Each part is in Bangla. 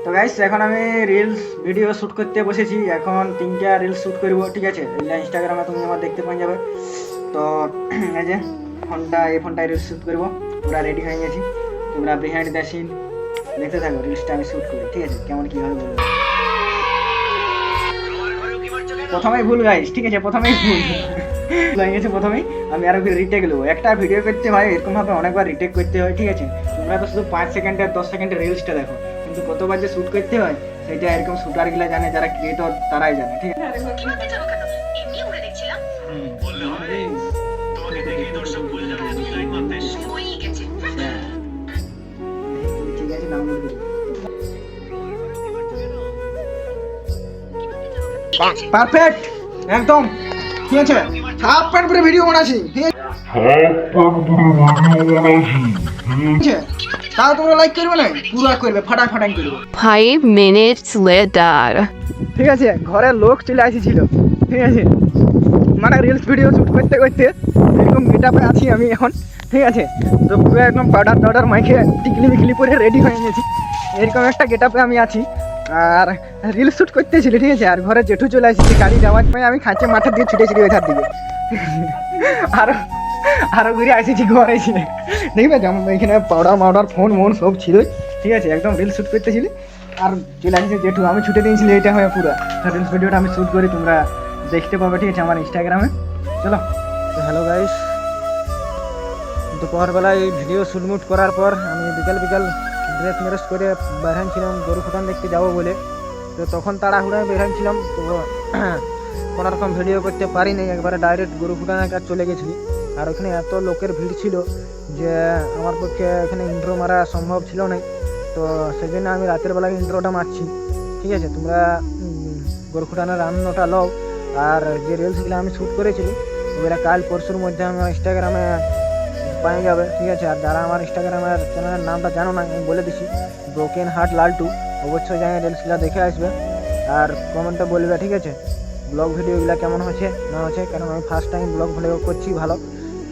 তো গাইস এখন আমি রিলস ভিডিও শ্যুট করতে বসেছি। এখন 3টা রিলস শ্যুট করব, ঠিক আছে? এগুলো ইনস্টাগ্রামে তুমি আমার দেখতে পাওয়া যাবে। তো এই যে এই ফোনটায় রিলস শ্যুট করব, পুরো রেডি হয়ে গেছি। তোমরা বিহাইন্ড দ্য সিন দেখতে থাকো, রিলসটা আমি শ্যুট করি, ঠিক আছে? কেমন কী হবে বলবো। প্রথমেই ভুল গাইস, ঠিক আছে? প্রথমেই ভুল হয়ে গেছে। প্রথমেই আমি আরো রিটেক নেবো। একটা ভিডিও করতে হয় এরকমভাবে অনেকবার রিটেক করতে হয়, ঠিক আছে? তোমরা তো শুধু 5 সেকেন্ডের 10 সেকেন্ডের রিলসটা দেখো, কিন্তু কতবার যে শ্যুট করতে হয় সেটা এরকম শ্যুটারগুলো জানে, যারা ক্রিয়েটর তারাই জানে, ঠিক আছে? ঠিক আছে, ডাউনলোড করি। পারফেক্ট, একদম ঠিক আছে। হাফ প্যান্ট পরে ভিডিও বানাচ্ছি, ঠিক আছে? তাও তোমরা লাইক করবে না, পুরো করবে, ফাটাফাটাই করবে। 5 minutes later. ঠিক আছে, ঘরের লোক চলে আসছিল, ঠিক আছে? মানে রিলস ভিডিও শ্যুট করতে করতে এরকম গেটআপে আছি আমি এখন, ঠিক আছে? তো পুরো একদম পাউডার মাইকে টিকলি মিকলি পরে রেডি হয়ে গেছি। এরকম একটা গেটআপে আমি আছি আর রিলস শ্যুট করতেছিলি, ঠিক আছে? আর ঘরে জেঠু চলে আসছি, গাড়ি যাওয়ার সময় আমি খাঁচে মাঠে দিয়ে ছুটে ওইধার দিকে। আরো ঘুরে আসেছি ঘরে ছিল, দেখবে যেমন এখানে পাউডার ফোন সব ছিল, ঠিক আছে? একদম রিলস শ্যুট করতেছিলি আর চলে আসছে জেঠু, আমি ছুটে দিয়েছিলি এটা হয়ে পুরো রিলস ভিডিওটা আমি শ্যুট করি, তোমরা দেখতে পাবে, ঠিক আছে? আমার ইনস্টাগ্রামে। চলো, তো হ্যালো গাইস, দুপুরবেলায় ভিডিও শ্যুট করার পর আমি বিকাল ড্রেস মেরেস করে বেরোচ্ছিলাম গরু ফুটান দেখতে যাবো বলে। তো তখন তাড়াহুড়ায় বেরোচ্ছিলাম, তো কোনো রকম ভিডিও করতে পারিনি, একবারে ডাইরেক্ট গরু ফুটানোর কাছে চলে গেছিলি। আর ওখানে এত লোকের ভিড় ছিল যে আমার পক্ষে এখানে ইন্ট্রো মারা সম্ভব ছিল না। তো সেই জন্য আমি রাতের বেলায় ইন্ট্রোটা মারছি, ঠিক আছে? তোমরা গরু ফুটানোর রান্নাটা লও। আর যে রিলসগুলো আমি শ্যুট করেছিলি ওগুলো কাল পরশুর মধ্যে আমার ইনস্টাগ্রামে পাওয়া যাবে, ঠিক আছে? আর যারা আমার ইনস্টাগ্রামের চ্যানেলের নামটা জানো না, আমি বলে দিচ্ছি, ব্রোকেন হার্ট লালটু। অবশ্যই যাই রিলসগুলো দেখে আসবে আর কমেন্টে বলবে, ঠিক আছে? ব্লগ ভিডিওগুলো কেমন হচ্ছে না হচ্ছে, কারণ আমি ফার্স্ট টাইম ব্লগ ভিডিও করছি ভালো।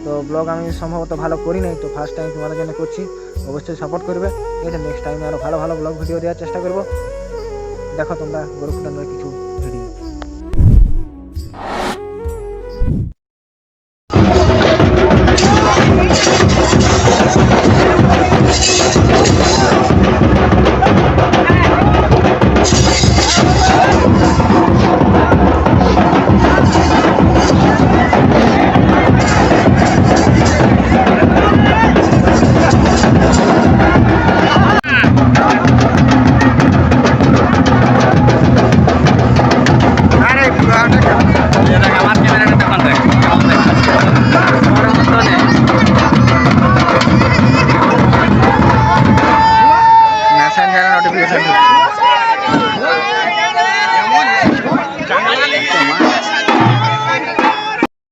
তো ব্লগ আমি সম্ভবত ভালো করি নাই, তো ফার্স্ট টাইম তোমাদের জন্য করছি, অবশ্যই সাপোর্ট করবে, ঠিক আছে? নেক্সট টাইমে আরও ভালো ব্লগ ভিডিও দেওয়ার চেষ্টা করবো। দেখো তোমরা গরু ফুটানোর কিছু ভিডিও।